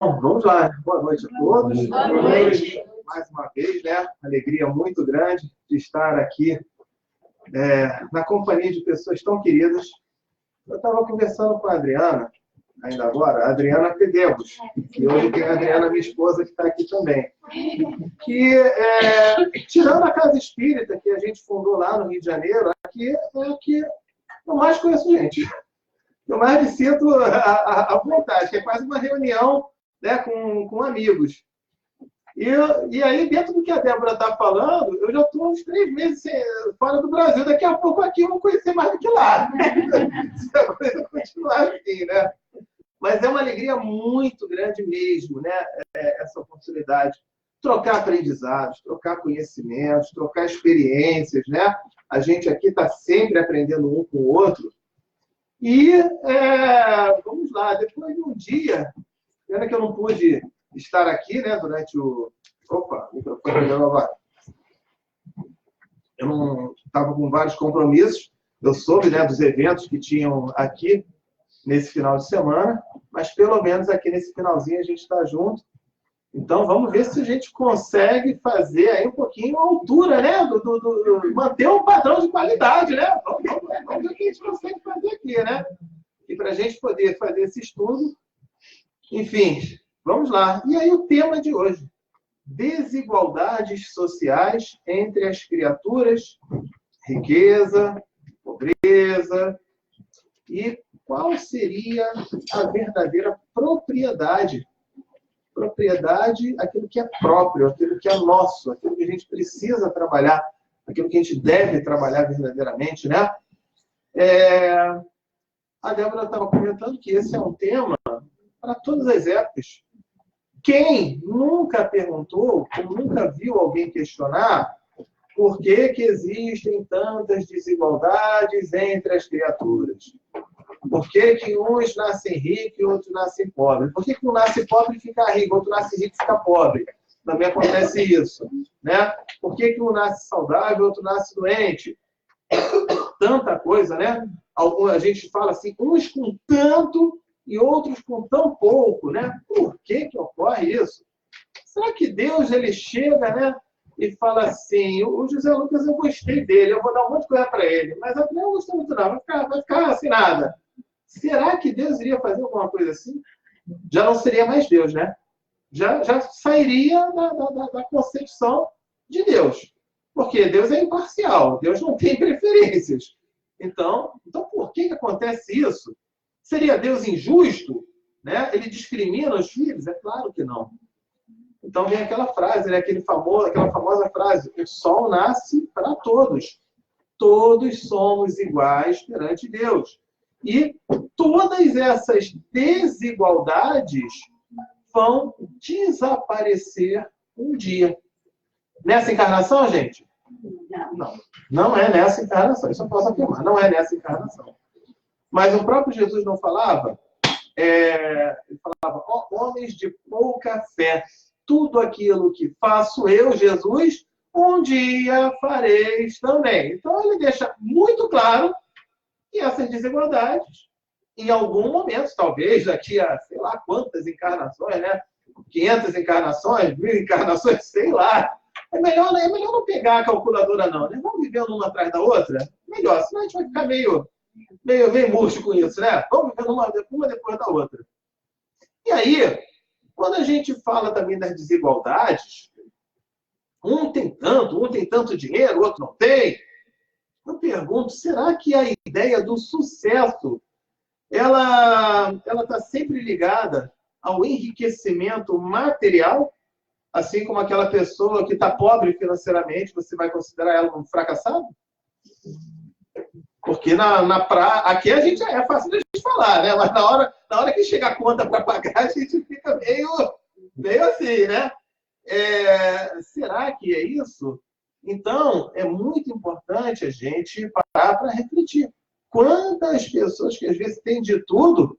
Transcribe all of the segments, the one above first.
Vamos lá. Boa noite a todos. Boa noite. Mais uma vez, né? Alegria muito grande de estar aqui na companhia de pessoas tão queridas. Eu estava conversando com a Adriana, ainda agora, a Adriana Pedebos, que hoje tem a Adriana, minha esposa, que está aqui também. Que, tirando a Casa Espírita, que a gente fundou lá no Rio de Janeiro, aqui é o que eu mais conheço gente. Eu mais me sinto à vontade, que é quase uma reunião, né, com amigos. E aí, dentro do que a Débora está falando, eu já estou uns 3 meses fora do Brasil. Daqui a pouco aqui eu vou conhecer mais do que lá. Se a coisa continuar assim, né? Mas é uma alegria muito grande mesmo, né? Essa oportunidade. Trocar aprendizados, trocar conhecimentos, trocar experiências, né? A gente aqui está sempre aprendendo um com o outro. E vamos lá, depois de um dia, pena que eu não pude estar aqui, né, durante o... Opa, o microfone deu agora. Eu não estava com vários compromissos, eu soube, né, dos eventos que tinham aqui nesse final de semana, mas pelo menos aqui nesse finalzinho a gente está junto. Então vamos ver se a gente consegue fazer aí um pouquinho a altura, né, manter um padrão de qualidade, né? Vamos ver o que a gente consegue fazer aqui, né? E para a gente poder fazer esse estudo, enfim, vamos lá. E aí o tema de hoje, desigualdades sociais entre as criaturas, riqueza, pobreza, e qual seria a verdadeira propriedade? Propriedade, aquilo que é próprio, aquilo que é nosso, aquilo que a gente precisa trabalhar, aquilo que a gente deve trabalhar verdadeiramente, né? A Débora estava comentando que esse é um tema para todas as épocas. Quem nunca perguntou, ou nunca viu alguém questionar por que existem tantas desigualdades entre as criaturas? Por que uns nascem ricos e outros nascem pobres? Por que um nasce pobre e fica rico, outro nasce rico e fica pobre? Também acontece isso, né? Por que um nasce saudável e outro nasce doente? Tanta coisa, né? A gente fala assim, uns com tanto e outros com tão pouco, né? Por que ocorre isso? Será que Deus, ele chega, né? E fala assim, o José Lucas, eu gostei dele, eu vou dar um monte de coisa para ele, mas eu não gostei muito não, vai ficar assim nada. Será que Deus iria fazer alguma coisa assim? Já não seria mais Deus, né? Já sairia da concepção de Deus. Porque Deus é imparcial, Deus não tem preferências. Então por que acontece isso? Seria Deus injusto? Né? Ele discrimina os filhos? É claro que não. Então vem aquela frase, né? Aquela famosa frase, o sol nasce para todos. Todos somos iguais perante Deus. E todas essas desigualdades vão desaparecer um dia. Nessa encarnação, gente? Não é nessa encarnação. Isso eu posso afirmar. Não é nessa encarnação. Mas o próprio Jesus não falava? Ele falava, homens de pouca fé, tudo aquilo que faço eu, Jesus, um dia fareis também. Então ele deixa muito claro que essas desigualdades, em algum momento, talvez daqui a, sei lá quantas encarnações, né? 500 encarnações, 1000 encarnações, sei lá. É melhor não pegar a calculadora, não, né? Vamos vivendo uma atrás da outra? Melhor, senão a gente vai ficar meio murcho com isso, né? Vamos vivendo uma depois da outra. E aí, quando a gente fala também das desigualdades, um tem tanto dinheiro, o outro não tem. Eu pergunto, será que a ideia do sucesso ela está sempre ligada ao enriquecimento material? Assim como aquela pessoa que está pobre financeiramente, você vai considerar ela um fracassado? Porque aqui a gente é fácil de a gente falar, né? Mas na hora que chega a conta para pagar, a gente fica meio assim, né? Será que é isso? Então, é muito importante a gente parar para refletir. Quantas pessoas que às vezes têm de tudo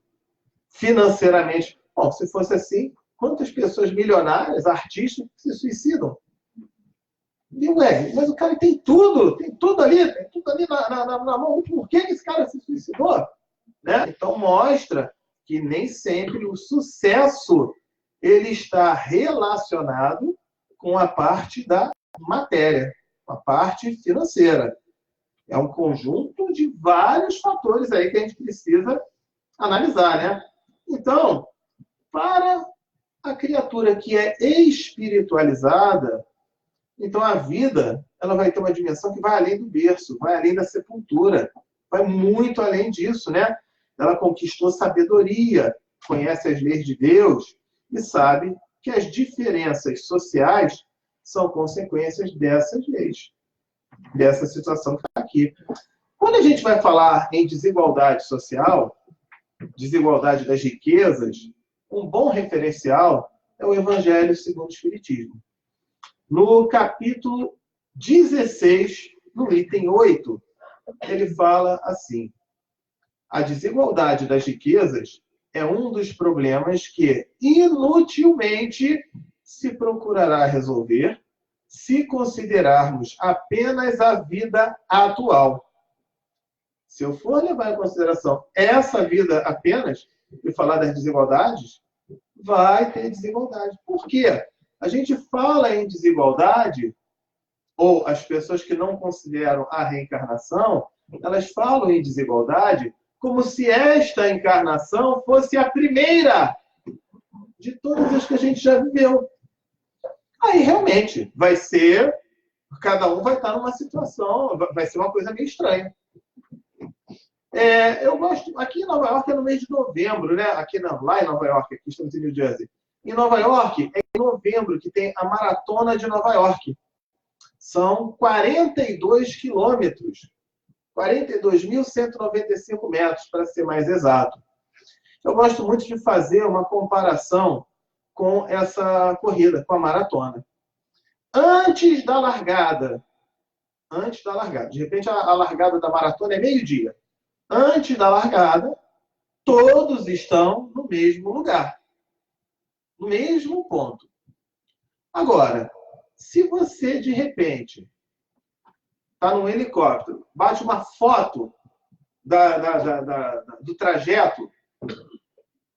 financeiramente? Bom, se fosse assim, quantas pessoas milionárias, artistas, se suicidam? Mas o cara tem tudo ali na mão. Por que esse cara se suicidou? Né? Então mostra que nem sempre o sucesso ele está relacionado com a parte da matéria, a parte financeira. É um conjunto de vários fatores aí que a gente precisa analisar, né? Então, para a criatura que é espiritualizada, então a vida ela vai ter uma dimensão que vai além do berço, vai além da sepultura, vai muito além disso, né? Ela conquistou sabedoria, conhece as leis de Deus e sabe que as diferenças sociais são consequências dessas leis, dessa situação que está aqui. Quando a gente vai falar em desigualdade social, desigualdade das riquezas, um bom referencial é o Evangelho segundo o Espiritismo. No capítulo 16, no item 8, ele fala assim: a desigualdade das riquezas é um dos problemas que inutilmente se procurará resolver se considerarmos apenas a vida atual. Se eu for levar em consideração essa vida apenas e falar das desigualdades, vai ter desigualdade. Por quê? A gente fala em desigualdade, ou as pessoas que não consideram a reencarnação, elas falam em desigualdade como se esta encarnação fosse a primeira de todas as que a gente já viveu. Aí, realmente, vai ser... Cada um vai estar numa situação... Vai ser uma coisa meio estranha. Eu gosto... Aqui em Nova York é no mês de novembro, né? Aqui não, lá em Nova York, aqui estamos em New Jersey. Em Nova York, é em novembro que tem a Maratona de Nova York. São 42 quilômetros. 42.195 metros, para ser mais exato. Eu gosto muito de fazer uma comparação com essa corrida, com a maratona. Antes da largada, de repente a largada da maratona é meio-dia. Antes da largada, todos estão no mesmo lugar, no mesmo ponto. Agora, se você, de repente, está num helicóptero, bate uma foto do trajeto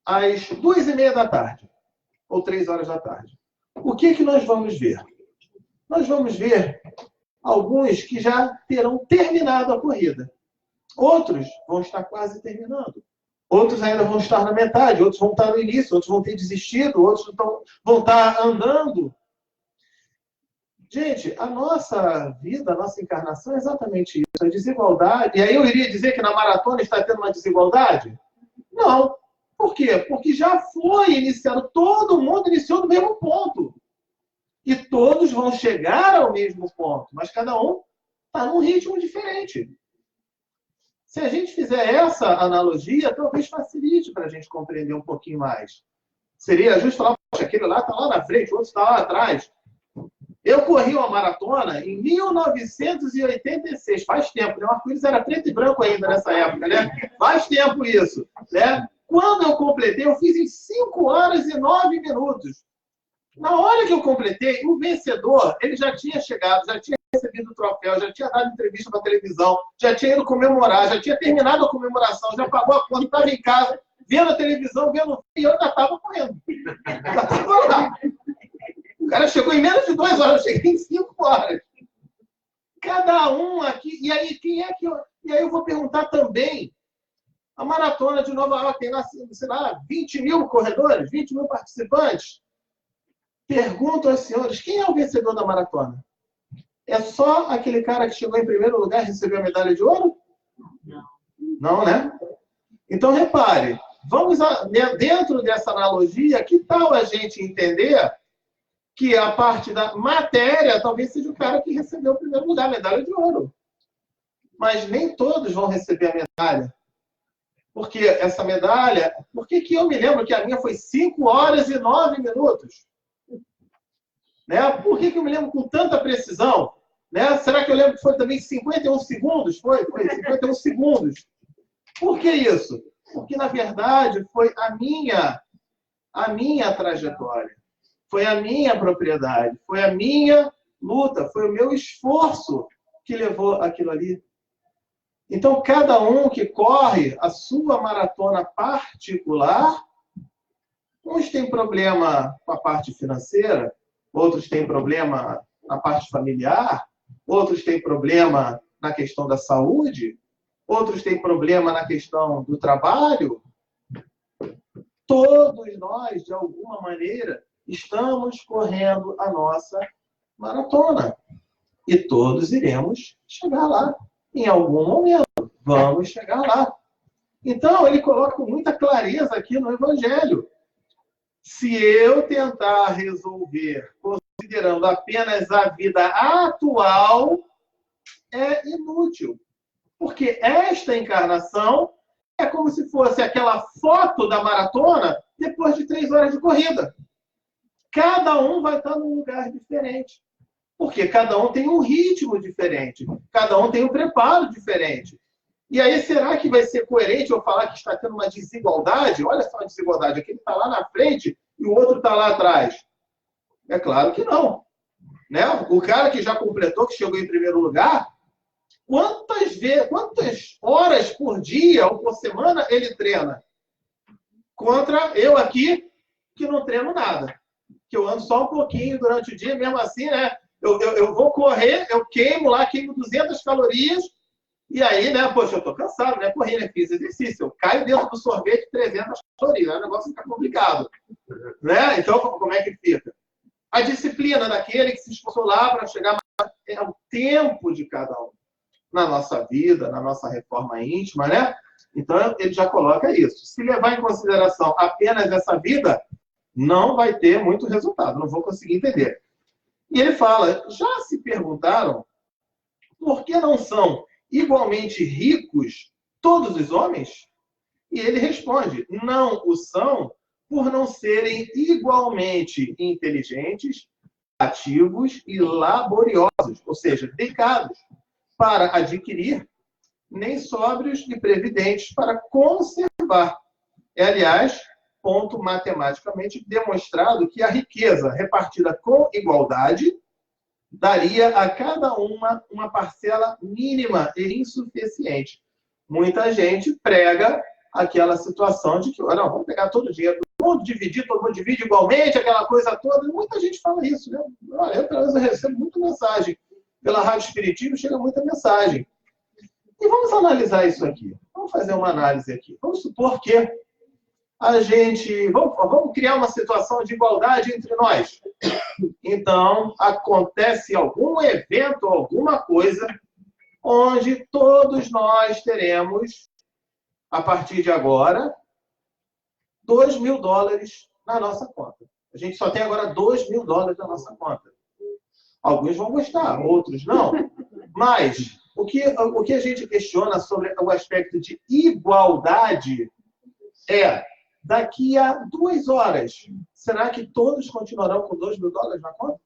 às 2h30 da tarde, ou 3 horas da tarde. O que nós vamos ver? Nós vamos ver alguns que já terão terminado a corrida. Outros vão estar quase terminando. Outros ainda vão estar na metade, outros vão estar no início, outros vão ter desistido, outros vão estar andando. Gente, a nossa vida, a nossa encarnação é exatamente isso, a desigualdade. E aí eu iria dizer que na maratona está tendo uma desigualdade? Não. Por quê? Porque já foi iniciado, todo mundo iniciou no mesmo ponto. E todos vão chegar ao mesmo ponto, mas cada um está num ritmo diferente. Se a gente fizer essa analogia, talvez facilite para a gente compreender um pouquinho mais. Seria justo falar, poxa, aquele lá está lá na frente, o outro está lá atrás. Eu corri uma maratona em 1986, faz tempo, né? O arco-íris era preto e branco ainda nessa época, né? Faz tempo isso, né? Quando eu completei, eu fiz em 5 horas e 9 minutos. Na hora que eu completei, o vencedor, ele já tinha chegado, já tinha recebido o troféu, já tinha dado entrevista para a televisão, já tinha ido comemorar, já tinha terminado a comemoração, já pagou a conta, estava em casa, vendo a televisão, vendo e eu ainda estava correndo. Já estava lá. O cara chegou em menos de 2 horas, eu cheguei em 5 horas. Cada um aqui. E aí, quem é que eu... E aí eu vou perguntar também. A maratona de Nova York tem lá, sei lá, 20 mil corredores, 20 mil participantes. Pergunto aos senhores, quem é o vencedor da maratona? É só aquele cara que chegou em primeiro lugar e recebeu a medalha de ouro? Não, né? Então, repare, vamos dentro dessa analogia, que tal a gente entender que a parte da matéria talvez seja o cara que recebeu o primeiro lugar, a medalha de ouro. Mas nem todos vão receber a medalha. Porque essa medalha... Por que eu me lembro que a minha foi 5 horas e 9 minutos? Né? Por que eu me lembro com tanta precisão? Né? Será que eu lembro que foi também 51 segundos? Foi 51 segundos. Por que isso? Porque, na verdade, foi a minha trajetória. Foi a minha propriedade. Foi a minha luta. Foi o meu esforço que levou aquilo ali. Então, cada um que corre a sua maratona particular Uns têm problema com a parte financeira, outros têm problema na parte familiar, outros têm problema na questão da saúde, outros têm problema na questão do trabalho. Todos nós, de alguma maneira, estamos correndo a nossa maratona. E todos iremos chegar lá. Em algum momento, vamos chegar lá. Então, ele coloca com muita clareza aqui no Evangelho. Se eu tentar resolver considerando apenas a vida atual, é inútil. Porque esta encarnação é como se fosse aquela foto da maratona depois de 3 horas de corrida. Cada um vai estar num lugar diferente. Porque cada um tem um ritmo diferente. Cada um tem um preparo diferente. E aí, será que vai ser coerente eu falar que está tendo uma desigualdade? Olha só a desigualdade. Aquele está lá na frente e o outro está lá atrás. É claro que não. Né? O cara que já completou, que chegou em primeiro lugar, quantas horas por dia ou por semana ele treina? Contra eu aqui, que não treino nada. Que eu ando só um pouquinho durante o dia, mesmo assim, né? Eu vou correr, eu queimo 200 calorias, e aí, né, poxa, eu tô cansado, né? Corri, né? Fiz exercício, eu caio dentro do sorvete 300 calorias, aí o negócio fica complicado. Né? Então, como é que fica? A disciplina daquele que se esforçou lá para chegar é o tempo de cada um. Na nossa vida, na nossa reforma íntima, né? Então, ele já coloca isso. Se levar em consideração apenas essa vida, não vai ter muito resultado, não vou conseguir entender. E ele fala, já se perguntaram por que não são igualmente ricos todos os homens? E ele responde, não o são por não serem igualmente inteligentes, ativos e laboriosos, ou seja, dedicados para adquirir, nem sóbrios e previdentes para conservar. É, aliás, ponto matematicamente demonstrado que a riqueza repartida com igualdade daria a cada uma parcela mínima e insuficiente. Muita gente prega aquela situação de que, olha, não, vamos pegar todo o dinheiro do mundo, dividir, todo mundo divide igualmente, aquela coisa toda. E muita gente fala isso, né? Olha, eu, pelo menos, eu recebo muita mensagem. Pela Rádio Espiritismo chega muita mensagem. E vamos analisar isso aqui. Vamos fazer uma análise aqui. Vamos supor que a gente... Vamos criar uma situação de igualdade entre nós. Então, acontece algum evento, alguma coisa, onde todos nós teremos, a partir de agora, $2.000 na nossa conta. A gente só tem agora $2.000 na nossa conta. Alguns vão gostar, outros não. Mas o que a gente questiona sobre o aspecto de igualdade é, daqui a 2 horas, será que todos continuarão com $2.000 na conta?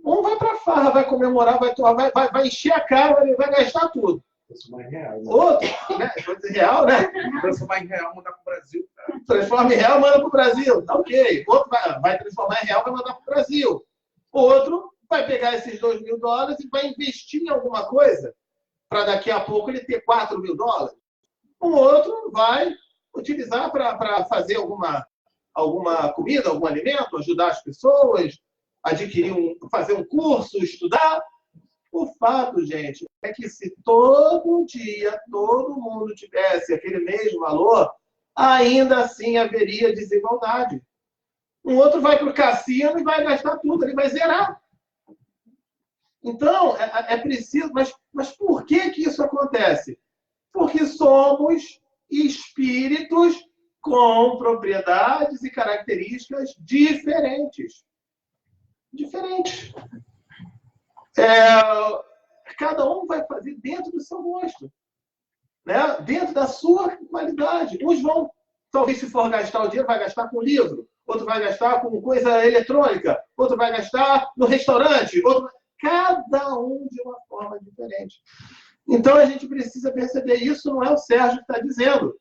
Um vai para a farra, vai comemorar, vai encher a cara, vai gastar tudo. Transformar em real. Né? Outro, né? Real, né? Transformar em real, mandar para o Brasil. Cara. Transforma em real, manda para o Brasil. Tá ok. Outro vai transformar em real, vai mandar para o Brasil. Outro vai pegar esses $2.000 e vai investir em alguma coisa para daqui a pouco ele ter $4.000. Um outro vai utilizar para fazer alguma comida, algum alimento, ajudar as pessoas, fazer um curso, estudar. O fato, gente, é que se todo dia todo mundo tivesse aquele mesmo valor, ainda assim haveria desigualdade. Um outro vai para o cassino e vai gastar tudo, ele vai zerar. Então, é preciso... Mas por que isso acontece? Porque somos espíritos com propriedades e características diferentes. Diferentes. Cada um vai fazer dentro do seu gosto, né? Dentro da sua qualidade. Uns vão, talvez, se for gastar o dinheiro, vai gastar com livro, outro vai gastar com coisa eletrônica, outro vai gastar no restaurante, cada um de uma forma diferente. Então, a gente precisa perceber isso, não é o Sérgio que está dizendo.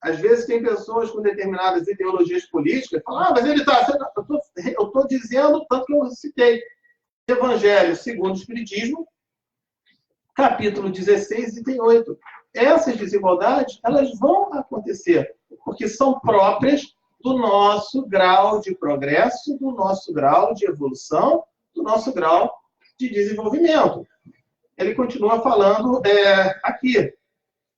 Às vezes, tem pessoas com determinadas ideologias políticas que falam, mas ele está... Eu estou dizendo, tanto que eu citei, Evangelho segundo o Espiritismo, capítulo 16, item 8. Essas desigualdades, elas vão acontecer, porque são próprias do nosso grau de progresso, do nosso grau de evolução, do nosso grau de desenvolvimento. Ele continua falando aqui.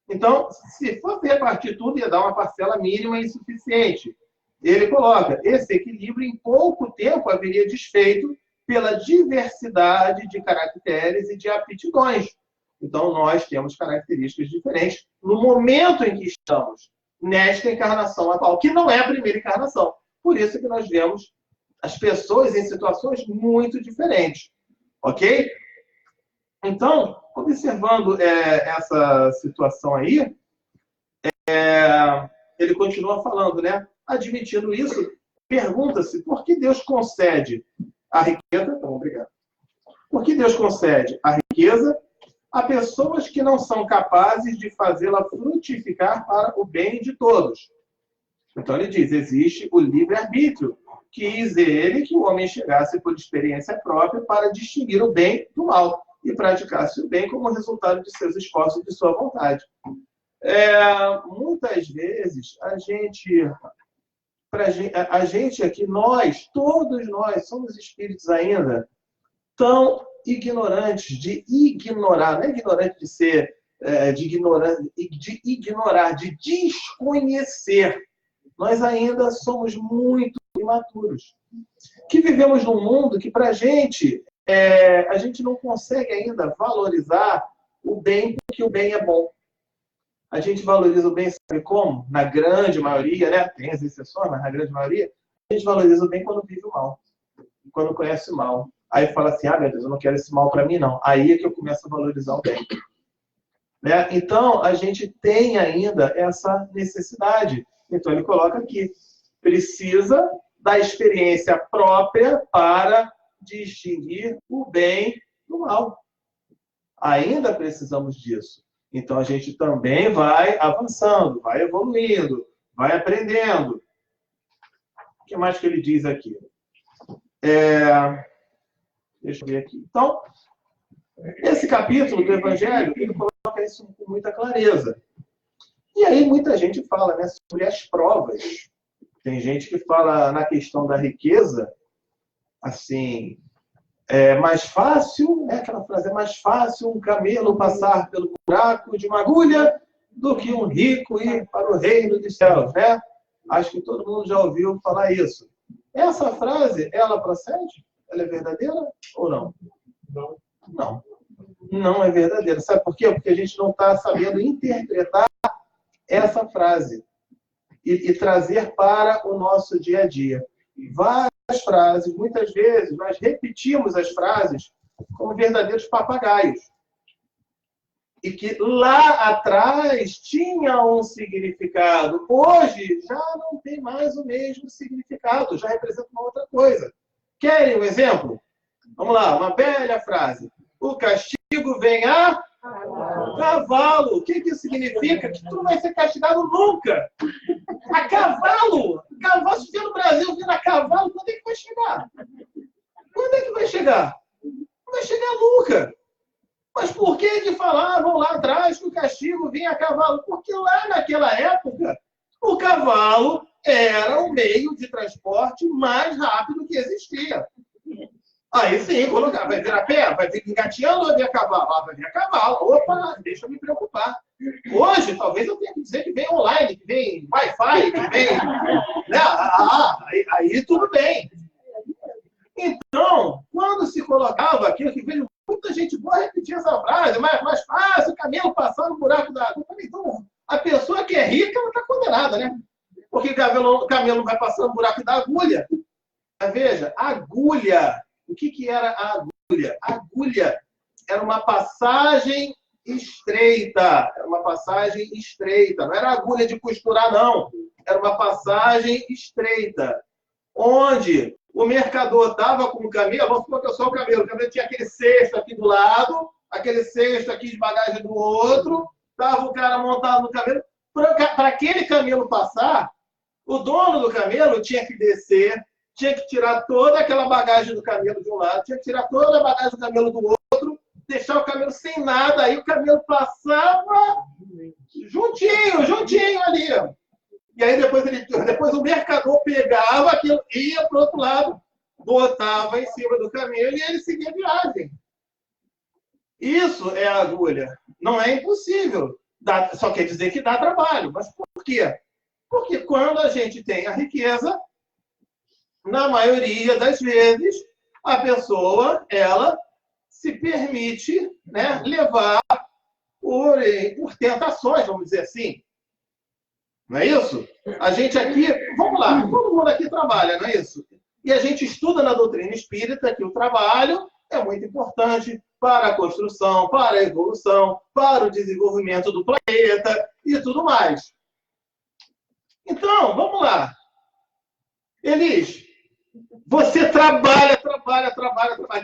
Então, se for repartir tudo, ia dar uma parcela mínima insuficiente. Ele coloca, esse equilíbrio em pouco tempo haveria desfeito pela diversidade de caracteres e de aptidões. Então, nós temos características diferentes no momento em que estamos, nesta encarnação atual, que não é a primeira encarnação. Por isso que nós vemos as pessoas em situações muito diferentes. Ok? Então, observando essa situação aí, ele continua falando, né? Admitindo isso, pergunta-se por que Deus concede a riqueza. Então, obrigado. Por que Deus concede a riqueza a pessoas que não são capazes de fazê-la frutificar para o bem de todos? Então ele diz, existe o livre-arbítrio. Quis ele que o homem chegasse por experiência própria para distinguir o bem do mal e praticasse o bem como resultado de seus esforços e de sua vontade. Muitas vezes, a gente aqui, todos nós, somos espíritos ainda tão ignorantes de ignorar, não é ignorante de ser, de ignorar, de desconhecer. Nós ainda somos muito imaturos. Que vivemos num mundo que, para a gente não consegue ainda valorizar o bem, porque o bem é bom. A gente valoriza o bem, sabe como? Na grande maioria, né? Tem as exceções, mas na grande maioria, a gente valoriza o bem quando vive o mal. Quando conhece o mal. Aí fala assim, meu Deus, eu não quero esse mal para mim, não. Aí é que eu começo a valorizar o bem. Né? Então, a gente tem ainda essa necessidade. Então, ele coloca aqui, precisa da experiência própria para distinguir o bem do mal. Ainda precisamos disso. Então, a gente também vai avançando, vai evoluindo, vai aprendendo. O que mais que ele diz aqui? Deixa eu ver aqui. Então, esse capítulo do Evangelho, ele coloca isso com muita clareza. E aí muita gente fala, né, sobre as provas. Tem gente que fala na questão da riqueza, assim, é mais fácil, né, aquela frase, é mais fácil um camelo passar pelo buraco de uma agulha do que um rico ir para o reino dos céus, né? Acho que todo mundo já ouviu falar isso. Essa frase, ela procede? Ela é verdadeira ou não? Não. Não. Não é verdadeira. Sabe por quê? Porque a gente não está sabendo interpretar essa frase e trazer para o nosso dia a dia. Várias frases, muitas vezes, nós repetimos as frases como verdadeiros papagaios. E que lá atrás tinha um significado. Hoje já não tem mais o mesmo significado, já representa uma outra coisa. Querem um exemplo? Vamos lá, uma velha frase. O castigo vem a cavalo. O que isso significa? Que tu não vai ser castigado nunca. A cavalo. Cavalo, se vier no Brasil vindo a cavalo, quando é que vai chegar? Quando é que vai chegar? Não vai chegar nunca. Mas por que falavam lá atrás que o castigo vinha a cavalo? Porque lá naquela época, o cavalo era o meio de transporte mais rápido que existia. Aí sim, colocar, vai vir a pé, vai vir engateando ou vai vir a cavalo? Ah, vai vir a cavalo. Opa, deixa eu me preocupar. Hoje, talvez eu tenha que dizer que vem online, que vem Wi-Fi, que vem... Né? Aí tudo bem. Então, quando se colocava aquilo, que veio muita gente boa repetir essa frase, mais fácil o camelo passar no buraco da água. Então, a pessoa que é rica, ela está condenada, né? Porque o camelo vai passando no buraco da agulha. Mas veja, agulha. O que era a agulha? A agulha era uma passagem estreita. Era uma passagem estreita. Não era agulha de costurar, não. Era uma passagem estreita. Onde o mercador estava com o camelo, vamos supor que eu sou o camelo tinha aquele cesto aqui do lado, aquele cesto aqui de bagagem do outro, estava o cara montado no camelo. Para aquele camelo passar, o dono do camelo tinha que descer, tinha que tirar toda aquela bagagem do camelo de um lado, tinha que tirar toda a bagagem do camelo do outro, deixar o camelo sem nada, aí o camelo passava juntinho ali. E aí depois o mercador pegava aquilo, ia para o outro lado, botava em cima do camelo e ele seguia a viagem. Isso é a agulha. Não é impossível. Só quer dizer que dá trabalho. Mas por quê? Porque quando a gente tem a riqueza, na maioria das vezes, a pessoa, ela se permite, né, levar por tentações, vamos dizer assim. Não é isso? A gente aqui, vamos lá, todo mundo aqui trabalha, não é isso? E a gente estuda na doutrina espírita que o trabalho é muito importante para a construção, para a evolução, para o desenvolvimento do planeta e tudo mais. Então, vamos lá. Elis, você trabalha.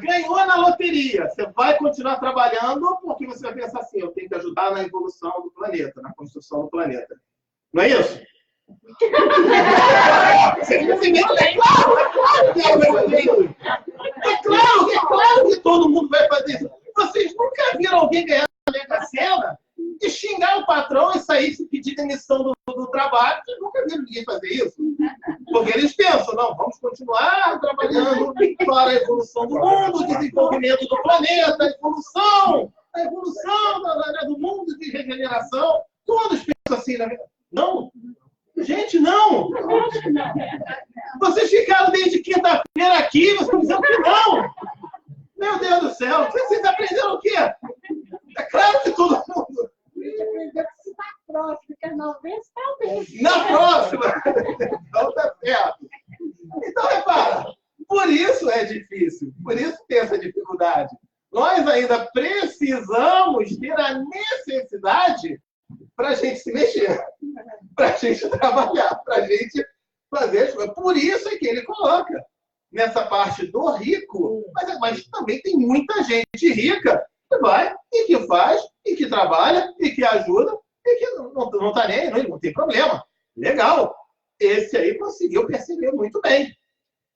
Ganhou na loteria. Você vai continuar trabalhando porque você vai pensar assim, eu tenho que ajudar na evolução do planeta, na construção do planeta. Não é isso? É claro que todo mundo vai fazer isso. Vocês nunca viram alguém ganhar na Mega Sena e xingar o patrão e sair se pedir demissão do trabalho? Vocês nunca viram ninguém fazer isso? Porque eles pensam, não, vamos continuar trabalhando para a evolução do mundo, o desenvolvimento do planeta, a evolução do mundo de regeneração. Todos pensam assim, né? Não. Gente, não! Vocês ficaram desde quinta-feira aqui, vocês estão dizendo que não! Meu Deus do céu, vocês aprenderam o quê? É claro que todo mundo... Na próxima, que é 90, talvez. Na próxima! Então tá certo. Então, repara, por isso é difícil, por isso tem essa dificuldade. Nós ainda precisamos ter a necessidade para a gente se mexer, para a gente trabalhar, para a gente fazer as coisas. Por isso é que ele coloca nessa parte do rico, mas também tem muita gente rica que vai e que faz, e que trabalha, e que ajuda, e que não está nem aí, não tem problema. Legal. Esse aí conseguiu perceber muito bem.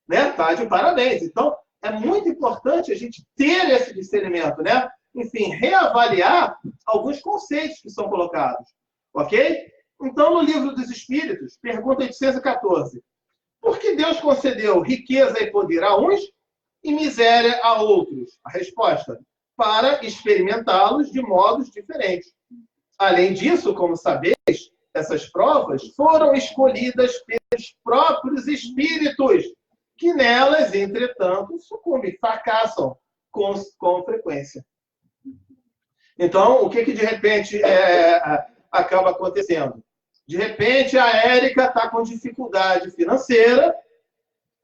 Né? Tá de parabéns. Então, é muito importante a gente ter esse discernimento, né? Enfim, reavaliar alguns conceitos que são colocados. Ok? Então, no Livro dos Espíritos, pergunta 814. Por que Deus concedeu riqueza e poder a uns e miséria a outros? A resposta: para experimentá-los de modos diferentes. Além disso, como sabeis, essas provas foram escolhidas pelos próprios espíritos, que nelas, entretanto, sucumbem, fracassam com frequência. Então, o que de repente acaba acontecendo? De repente, a Érica está com dificuldade financeira,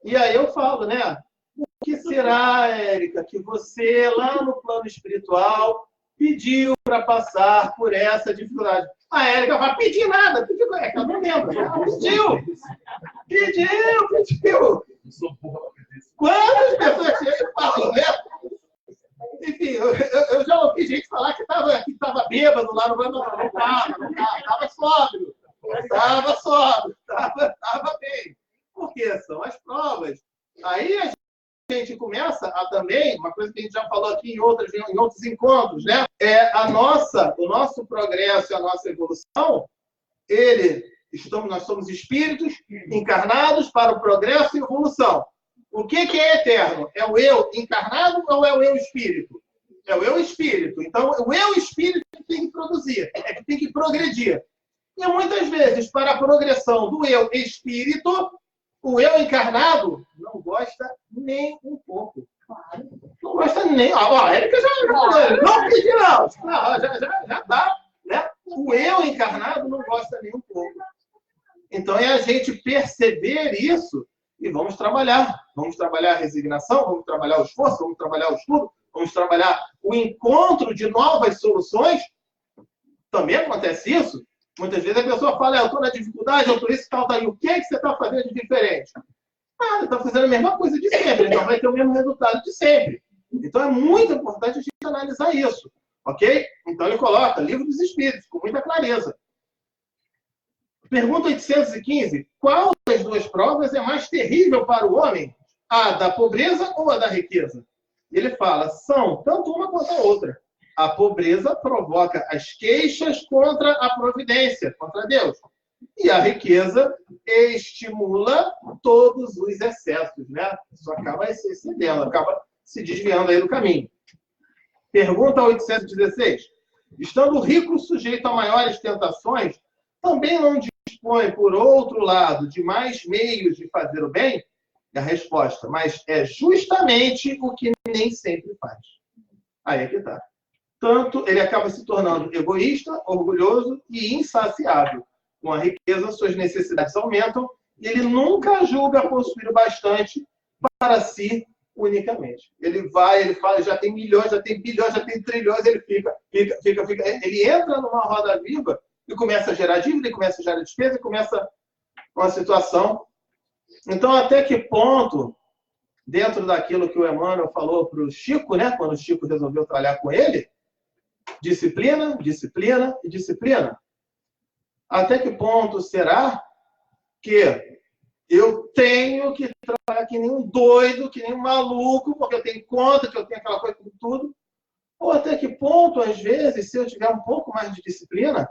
e aí eu falo, né? O que será, Érica, que você, lá no plano espiritual, pediu para passar por essa dificuldade? A Érica vai pedir nada, pediu, ela não lembra. Pediu. Quantas pessoas chegam e falam, né? Enfim, eu já ouvi gente falar que estava bêbado lá no plano, não estava sóbrio. Estava bem. Porque são as provas. Aí a gente começa a também, uma coisa que a gente já falou aqui em outros encontros, né? O nosso progresso e a nossa evolução, nós somos espíritos encarnados para o progresso e evolução. O que é eterno? É o eu encarnado ou é o eu espírito? É o eu espírito. Então, o eu espírito que tem que produzir, que tem que progredir. E muitas vezes, para a progressão do eu espírito, o eu encarnado não gosta nem um pouco. Não gosta nem... A Érica não pediu, não. Já dá. Né? O eu encarnado não gosta nem um pouco. Então, é a gente perceber isso e vamos trabalhar. Vamos trabalhar a resignação, vamos trabalhar o esforço, vamos trabalhar o estudo, vamos trabalhar o encontro de novas soluções. Também acontece isso. Muitas vezes a pessoa fala, eu estou na dificuldade, eu estou isso, tal. E o que você está fazendo de diferente? Está fazendo a mesma coisa de sempre, então vai ter o mesmo resultado de sempre. Então é muito importante a gente analisar isso. Ok? Então ele coloca Livro dos Espíritos, com muita clareza. Pergunta 815. Qual das duas provas é mais terrível para o homem? A da pobreza ou a da riqueza? Ele fala, são tanto uma quanto a outra. A pobreza provoca as queixas contra a providência, contra Deus. E a riqueza estimula todos os excessos, né? Isso acaba se excedendo, acaba se desviando aí do caminho. Pergunta 816. Estando o rico sujeito a maiores tentações, também não dispõe, por outro lado, de mais meios de fazer o bem? E a resposta, mas é justamente o que nem sempre faz. Aí é que está. Tanto ele acaba se tornando egoísta, orgulhoso e insaciável. Com a riqueza, suas necessidades aumentam e ele nunca julga possuir o bastante para si unicamente. Ele vai, ele fala, já tem milhões, já tem bilhões, já tem trilhões, ele fica. Ele entra numa roda viva e começa a gerar dívida, e começa a gerar despesa, e começa uma situação. Então, até que ponto, dentro daquilo que o Emmanuel falou para o Chico, né, quando o Chico resolveu trabalhar com ele, disciplina, disciplina e disciplina. Até que ponto será que eu tenho que trabalhar que nem um doido, que nem um maluco, porque eu tenho conta, que eu tenho aquela coisa com tudo? Ou até que ponto, às vezes, se eu tiver um pouco mais de disciplina,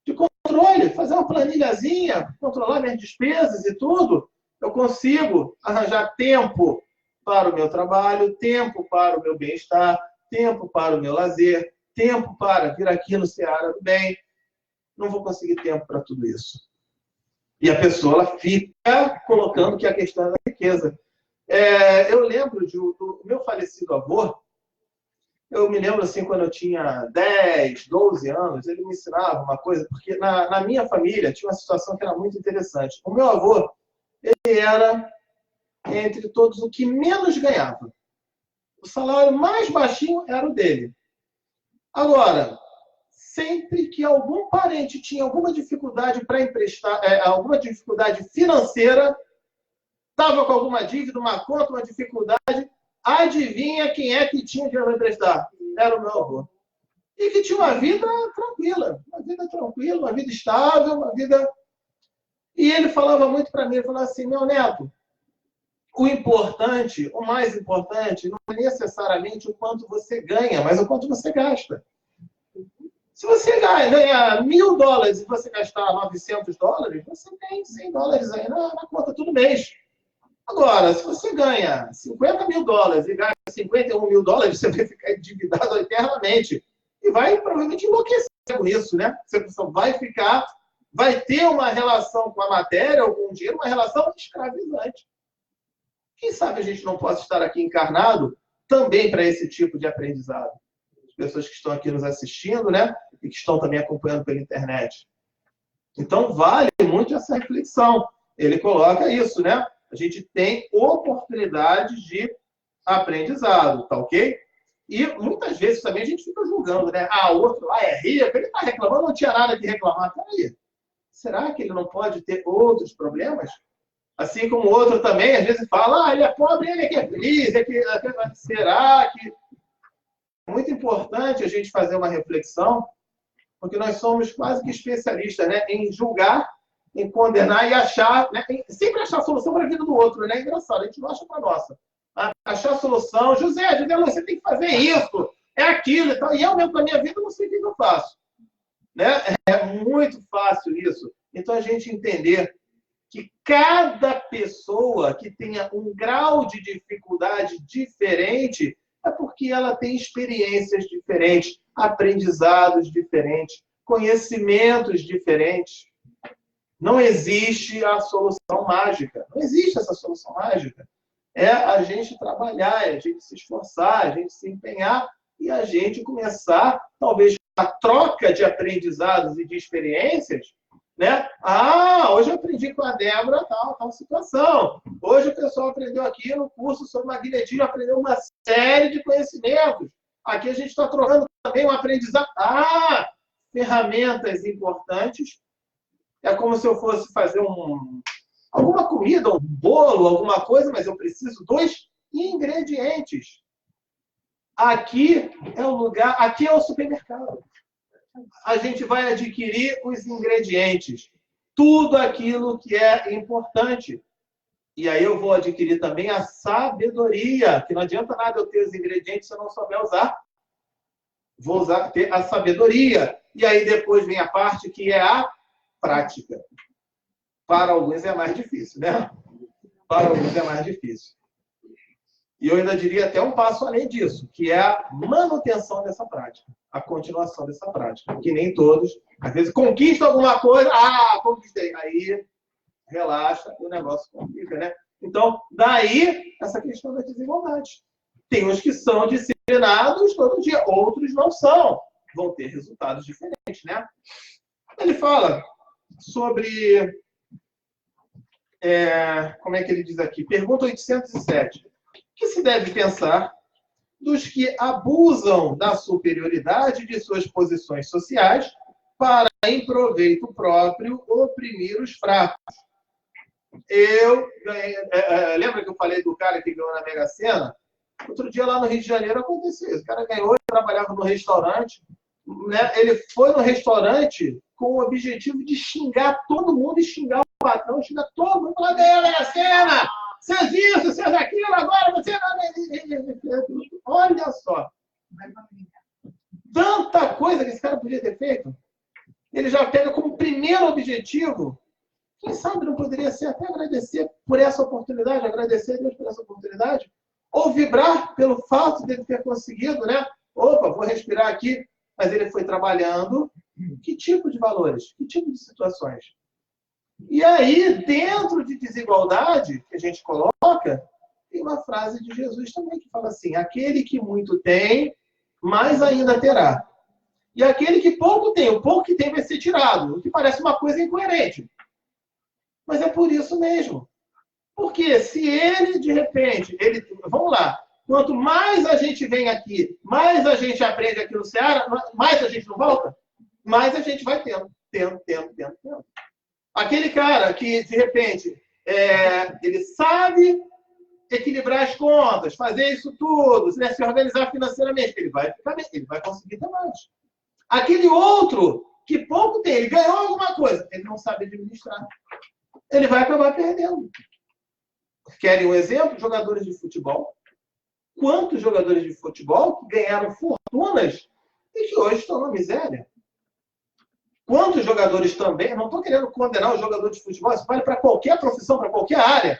de controle, fazer uma planilhazinha, controlar minhas despesas e tudo, eu consigo arranjar tempo para o meu trabalho, tempo para o meu bem-estar, tempo para o meu lazer, tempo para vir aqui no Seara do Bem. Não vou conseguir tempo para tudo isso. E a pessoa ela fica colocando que a questão é da riqueza. Eu lembro do meu falecido avô. Eu me lembro assim, quando eu tinha 10, 12 anos, ele me ensinava uma coisa, porque na minha família tinha uma situação que era muito interessante. O meu avô, ele era, entre todos, o que menos ganhava. O salário mais baixinho era o dele. Agora, sempre que algum parente tinha alguma dificuldade para emprestar, alguma dificuldade financeira, estava com alguma dívida, uma conta, uma dificuldade, adivinha quem é que tinha dinheiro para emprestar? Era o meu avô. E que tinha uma vida tranquila, uma vida estável, uma vida... E ele falava muito para mim, ele falava assim, meu neto, o importante, o mais importante, não é necessariamente o quanto você ganha, mas o quanto você gasta. Se você ganha $1.000 e você gastar $900, você tem $100 aí na conta todo mês. Agora, se você ganha $50.000 e gasta $51.000, você vai ficar endividado eternamente. E vai provavelmente enlouquecer com isso, né? Você vai ter uma relação com a matéria ou com o dinheiro, uma relação escravizante. Quem sabe a gente não possa estar aqui encarnado também para esse tipo de aprendizado. As pessoas que estão aqui nos assistindo, né? E que estão também acompanhando pela internet. Então, vale muito essa reflexão. Ele coloca isso, né? A gente tem oportunidades de aprendizado, tá ok? E muitas vezes também a gente fica julgando, né? O outro lá é rico, ele está reclamando, não tinha nada que reclamar. Peraí, será que ele não pode ter outros problemas? Assim como o outro também, às vezes fala, ele é pobre, ele é que é feliz, será que... É muito importante a gente fazer uma reflexão, porque nós somos quase que especialistas, né, em julgar, em condenar e achar, né, sempre achar a solução para a vida do outro, né? É engraçado, a gente não acha para a nossa. Achar a solução, José, você tem que fazer isso, é aquilo e tal. E eu mesmo, na minha vida, não sei o que eu faço. Né? É muito fácil isso. Então, a gente entender que cada pessoa que tenha um grau de dificuldade diferente é porque ela tem experiências diferentes, aprendizados diferentes, conhecimentos diferentes. Não existe a solução mágica. Não existe essa solução mágica. É a gente trabalhar, é a gente se esforçar, a gente se empenhar e a gente começar, talvez, a troca de aprendizados e de experiências, né? Hoje eu aprendi com a Débora tal situação. Hoje o pessoal aprendeu aqui no curso sobre magnetismo, aprendeu uma série de conhecimentos. Aqui a gente está trocando também um aprendizado. Ferramentas importantes. É como se eu fosse fazer alguma comida, um bolo, alguma coisa, mas eu preciso dos ingredientes. Aqui é o lugar, aqui é o supermercado. A gente vai adquirir os ingredientes. Tudo aquilo que é importante. E aí eu vou adquirir também a sabedoria, que não adianta nada eu ter os ingredientes se eu não souber usar. Vou ter a sabedoria. E aí depois vem a parte que é a prática. Para alguns é mais difícil, né? Para alguns é mais difícil. E eu ainda diria até um passo além disso, que é a manutenção dessa prática, a continuação dessa prática. Que nem todos, às vezes, conquistam alguma coisa, conquistei. Aí, relaxa, o negócio complica, né? Então, daí, essa questão da desigualdade. Tem uns que são disciplinados todo dia, outros não são. Vão ter resultados diferentes, né? Ele fala sobre... como é que ele diz aqui? Pergunta 807. O que se deve pensar dos que abusam da superioridade de suas posições sociais para, em proveito próprio, oprimir os fracos? Lembra que eu falei do cara que ganhou na Mega Sena? Outro dia lá no Rio de Janeiro aconteceu isso. O cara ganhou, trabalhava no restaurante, né? Ele foi no restaurante com o objetivo de xingar todo mundo e xingar o patrão, xingar todo mundo. Falar, ganhou a Mega Sena! Vocês isso, vocês aquilo, agora você... Olha só. Tanta coisa que esse cara podia ter feito. Ele já pega como primeiro objetivo. Quem sabe não poderia ser até agradecer por essa oportunidade, agradecer a Deus por essa oportunidade, ou vibrar pelo fato de ele ter conseguido, né? Opa, vou respirar aqui. Mas ele foi trabalhando. Que tipo de valores? Que tipo de situações? E aí, dentro de desigualdade que a gente coloca, tem uma frase de Jesus também que fala assim: aquele que muito tem, mais ainda terá. E aquele que pouco tem, o pouco que tem vai ser tirado. O que parece uma coisa incoerente. Mas é por isso mesmo. Porque se ele, de repente, vamos lá, quanto mais a gente vem aqui, mais a gente aprende aqui no Ceará, mais a gente não volta, mais a gente vai tendo. Aquele cara que, de repente, ele sabe equilibrar as contas, fazer isso tudo, né, se organizar financeiramente, ele vai ficar bem, ele vai conseguir ter mais. Aquele outro que pouco tem, ele ganhou alguma coisa, ele não sabe administrar. Ele vai acabar perdendo. Querem um exemplo? Jogadores de futebol. Quantos jogadores de futebol que ganharam fortunas e que hoje estão na miséria? Quantos jogadores também, não estou querendo condenar o jogador de futebol, isso vale para qualquer profissão, para qualquer área.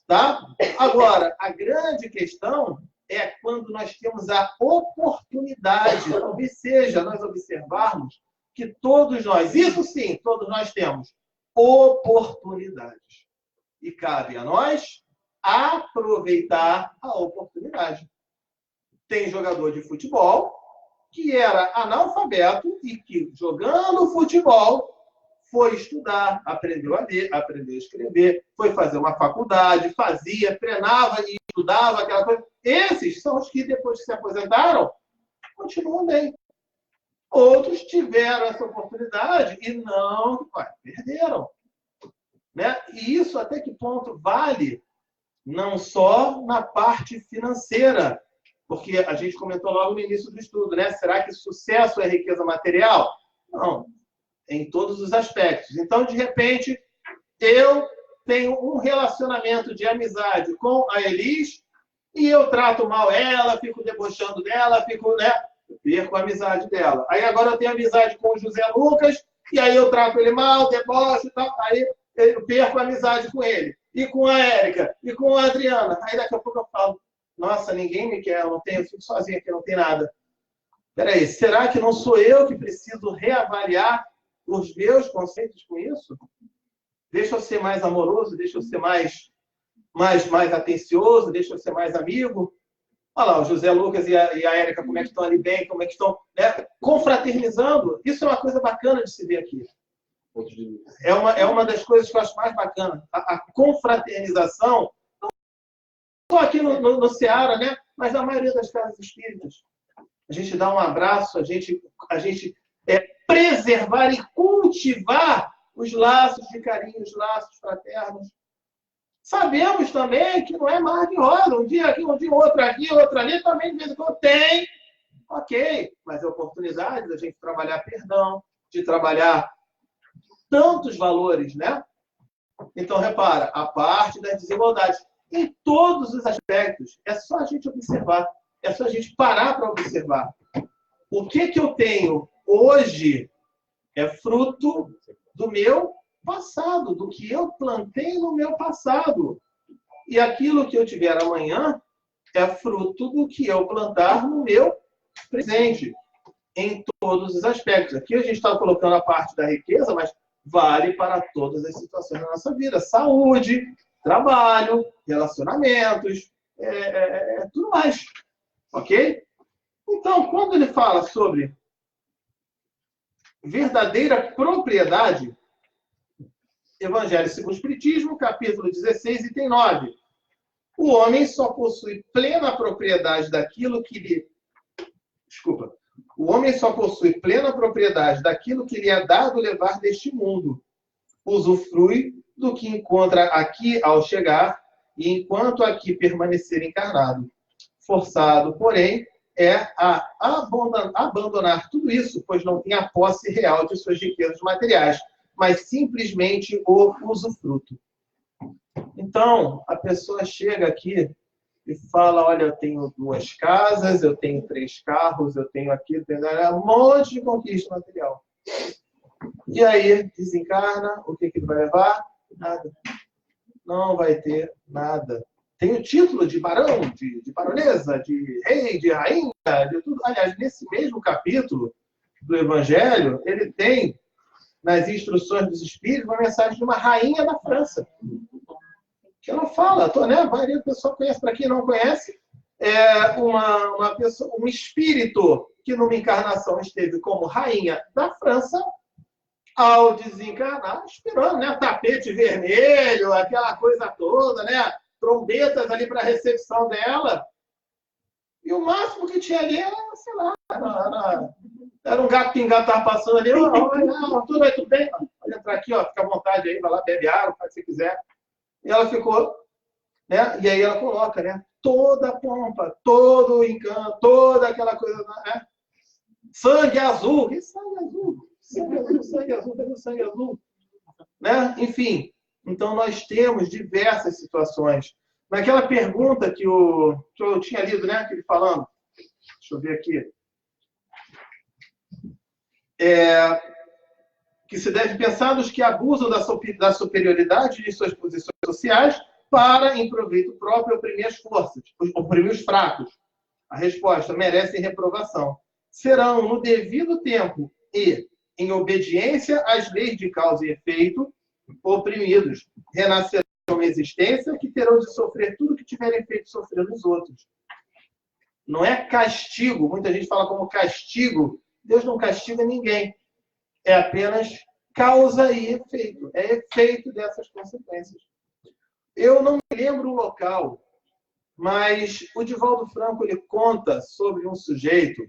Tá? Agora, a grande questão é quando nós temos a oportunidade, talvez seja nós observarmos que todos nós, isso sim, todos nós temos oportunidades. E cabe a nós aproveitar a oportunidade. Tem jogador de futebol que era analfabeto e que, jogando futebol, foi estudar, aprendeu a ler, aprendeu a escrever, foi fazer uma faculdade, fazia, treinava e estudava, aquela coisa. Esses são os que, depois que se aposentaram, continuam bem. Outros tiveram essa oportunidade e não, perderam. Né? E isso até que ponto vale não só na parte financeira, porque a gente comentou logo no início do estudo, né? Será que sucesso é riqueza material? Não, em todos os aspectos. Então, de repente, eu tenho um relacionamento de amizade com a Elis e eu trato mal ela, fico debochando dela, perco a amizade dela. Aí agora eu tenho amizade com o José Lucas e aí eu trato ele mal, debocho e tal, aí eu perco a amizade com ele. E com a Érica, e com a Adriana. Aí daqui a pouco eu falo, nossa, ninguém me quer, eu fico sozinho aqui, não tem nada. Peraí, será que não sou eu que preciso reavaliar os meus conceitos com isso? Deixa eu ser mais amoroso, deixa eu ser mais atencioso, deixa eu ser mais amigo. Olha lá, o José Lucas e a Érica, como é que estão ali bem, como é que estão, né, confraternizando. Isso é uma coisa bacana de se ver aqui. É uma das coisas que eu acho mais bacana. A confraternização, não só aqui no Ceará, né, mas na maioria das casas espíritas. A gente dá um abraço, a gente preservar e cultivar os laços de carinho, os laços fraternos. Sabemos também que não é mar de rosa. Um dia aqui, outro aqui, outro ali, também de vez em quando tem. Ok, mas é oportunidade da gente trabalhar perdão, de trabalhar tantos valores, né? Então, repara, a parte das desigualdades, em todos os aspectos, é só a gente observar, é só a gente parar para observar. O que eu tenho hoje é fruto do meu passado, do que eu plantei no meu passado. E aquilo que eu tiver amanhã é fruto do que eu plantar no meu presente, em todos os aspectos. Aqui a gente está colocando a parte da riqueza, mas vale para todas as situações da nossa vida. Saúde, trabalho, relacionamentos, tudo mais. Ok? Então, quando ele fala sobre verdadeira propriedade, Evangelho segundo o Espiritismo, capítulo 16, item 9. O homem só possui plena propriedade daquilo que lhe... Desculpa. O homem só possui plena propriedade daquilo que lhe é dado levar deste mundo. Usufrui do que encontra aqui ao chegar, e enquanto aqui permanecer encarnado. Forçado, porém, é a abandonar tudo isso, pois não tem a posse real de suas riquezas materiais, mas simplesmente o usufruto. Então, a pessoa chega aqui e fala, olha, eu tenho 2 casas, eu tenho 3 carros, eu tenho aqui, um monte de conquista material. E aí, desencarna, o que ele vai levar? Nada. Não vai ter nada. Tem o título de barão, de baronesa, de rei, de rainha, de tudo. Aliás, nesse mesmo capítulo do Evangelho, ele tem, nas instruções dos Espíritos, uma mensagem de uma rainha da França. Que ela fala, né? A maioria da pessoa conhece, para quem não conhece, é uma pessoa, um espírito que numa encarnação esteve como rainha da França, ao desencarnar, esperando, né? Tapete vermelho, aquela coisa toda, né? Trombetas ali para a recepção dela. E o máximo que tinha ali era, sei lá, era um gato pingado que estava passando ali. Tudo vai, tudo bem? Pode entrar aqui, ó, fica à vontade aí, vai lá, bebe água, faz o que você quiser. E ela ficou, né? E aí ela coloca, né? Toda a pompa, todo o encanto, toda aquela coisa, né? Sangue azul. Que sangue azul? Sangue azul, sangue azul, cadê o sangue azul? Né? Enfim, então nós temos diversas situações. Naquela pergunta que eu tinha lido, né? Que ele falando, deixa eu ver aqui. Que se deve pensar nos que abusam da superioridade de suas posições sociais para, em proveito próprio, oprimir as forças, oprimir os fracos. A resposta: merecem reprovação. Serão, no devido tempo e em obediência às leis de causa e efeito, oprimidos. Renascerão uma existência que terão de sofrer tudo que tiverem feito sofrer nos outros. Não é castigo. Muita gente fala como castigo. Deus não castiga ninguém. É apenas causa e efeito. É efeito dessas consequências. Eu não me lembro o local, mas o Divaldo Franco ele conta sobre um sujeito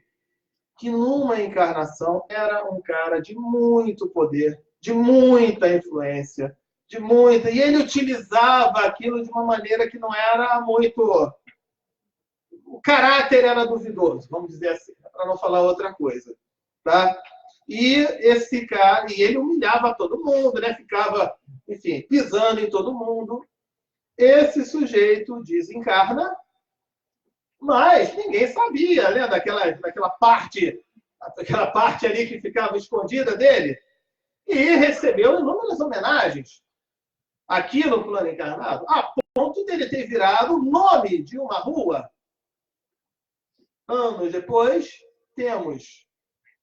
que numa encarnação era um cara de muito poder, de muita influência, e ele utilizava aquilo de uma maneira que não era muito... O caráter era duvidoso, vamos dizer assim, para não falar outra coisa. Tá? E esse cara, e ele humilhava todo mundo, né? Ficava, enfim, pisando em todo mundo. Esse sujeito desencarna, mas ninguém sabia, né? Daquela parte ali que ficava escondida dele. E recebeu inúmeras homenagens aqui no plano encarnado, a ponto dele ter virado o nome de uma rua. Anos depois, temos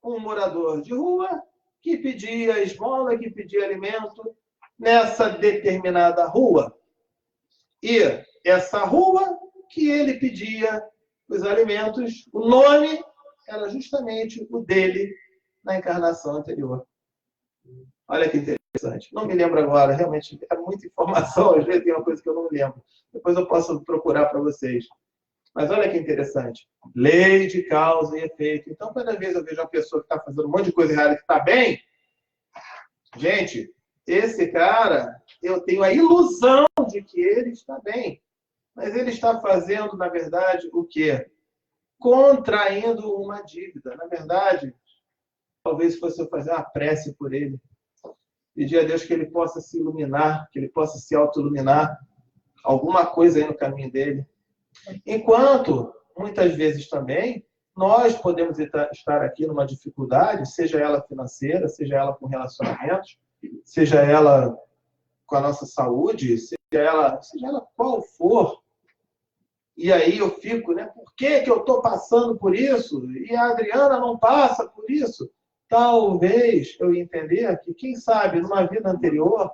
um morador de rua que pedia esmola, que pedia alimento nessa determinada rua. E essa rua que ele pedia os alimentos, o nome era justamente o dele na encarnação anterior. Olha que interessante. Não me lembro agora, realmente é muita informação, às vezes tem uma coisa que eu não lembro. Depois eu posso procurar para vocês. Mas olha que interessante. Lei de causa e efeito. Então, cada vez eu vejo uma pessoa que está fazendo um monte de coisa errada que está bem, gente, esse cara, eu tenho a ilusão de que ele está bem. Mas ele está fazendo, na verdade, o quê? Contraindo uma dívida. Na verdade, talvez fosse eu fazer uma prece por ele. Pedir a Deus que ele possa se iluminar, que ele possa se auto-iluminar. Alguma coisa aí no caminho dele. Enquanto, muitas vezes também, nós podemos estar aqui numa dificuldade, seja ela financeira, seja ela com relacionamentos, seja ela com a nossa saúde, seja ela qual for. E aí eu fico, né? Por que eu estou passando por isso? E a Adriana não passa por isso? Talvez eu entender que, quem sabe, numa vida anterior,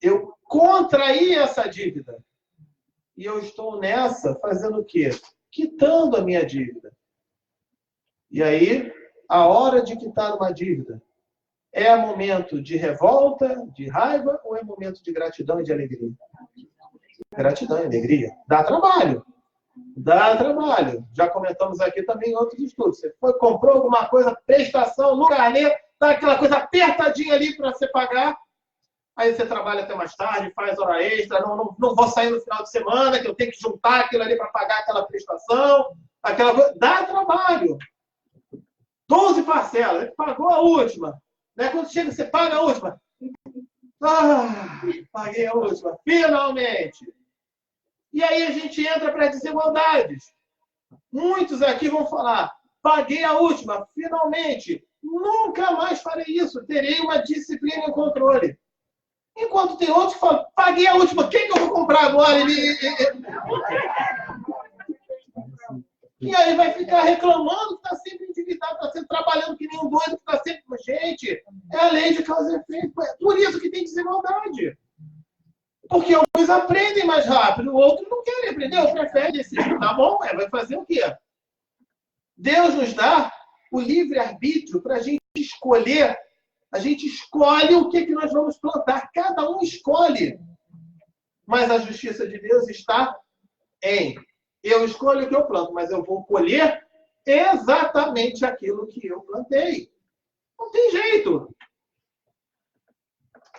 eu contraí essa dívida. E eu estou nessa fazendo o quê? Quitando a minha dívida. E aí, a hora de quitar uma dívida é momento de revolta, de raiva, ou é momento de gratidão e de alegria? Gratidão e alegria. Dá trabalho. Dá trabalho. Já comentamos aqui também em outros estudos. Você comprou alguma coisa, prestação, no carnê, tá aquela coisa apertadinha ali para você pagar. Aí você trabalha até mais tarde, faz hora extra, não vou sair no final de semana, que eu tenho que juntar aquilo ali para pagar aquela prestação. Dá trabalho. 12 parcelas. Você pagou a última. Né? Quando chega, você paga a última. Paguei a última. Finalmente. E aí a gente entra para desigualdades. Muitos aqui vão falar, paguei a última, finalmente. Nunca mais farei isso. Terei uma disciplina e um controle. Enquanto tem outros que falam, paguei a última, quem que eu vou comprar agora? E aí vai ficar reclamando que está sempre endividado, está sempre trabalhando que nem um doido, que está sempre... Gente, é a lei de causa e efeito. É por isso que tem desigualdade. Porque alguns aprendem mais rápido, o outro não quer aprender, ou prefere decidir. Tá bom, vai fazer o quê? Deus nos dá o livre-arbítrio para a gente escolher. A gente escolhe o que nós vamos plantar. Cada um escolhe. Mas a justiça de Deus está em... Eu escolho o que eu planto, mas eu vou colher exatamente aquilo que eu plantei. Não tem jeito.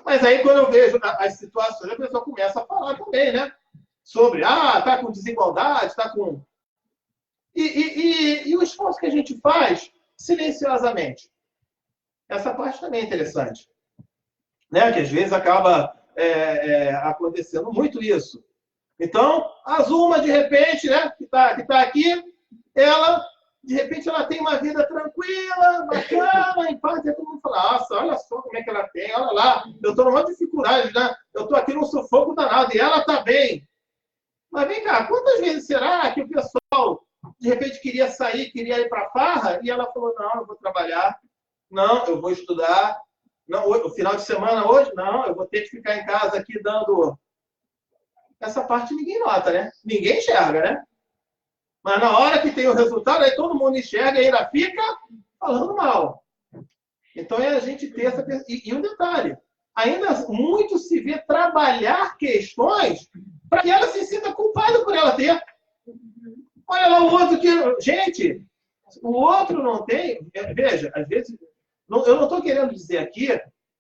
Mas aí, quando eu vejo as situações, a pessoa começa a falar também, né? Sobre, tá com desigualdade, tá com... E o esforço que a gente faz silenciosamente. Essa parte também é interessante. Né? Que às vezes acaba acontecendo muito isso. Então, a Zuma, de repente, né, que tá aqui, ela, de repente, ela tem uma vida tranquila, bacana, em paz, e todo mundo fala, nossa, olha só como é que ela tem, olha lá, eu estou numa dificuldade, né? Eu estou aqui num sufoco danado, e ela está bem. Mas vem cá, quantas vezes será que o pessoal, de repente, queria sair, queria ir para a farra, e ela falou, não, eu vou trabalhar, não, eu vou estudar, não, o final de semana hoje, não, eu vou ter que ficar em casa aqui dando... Essa parte ninguém nota, né? Ninguém enxerga, né? Mas na hora que tem o resultado, aí todo mundo enxerga e ainda fica falando mal. Então é a gente ter essa... E um detalhe, ainda muito se vê trabalhar questões para que ela se sinta culpada por ela ter. Olha lá o outro que... Gente, o outro não tem... Veja, às vezes... Eu não estou querendo dizer aqui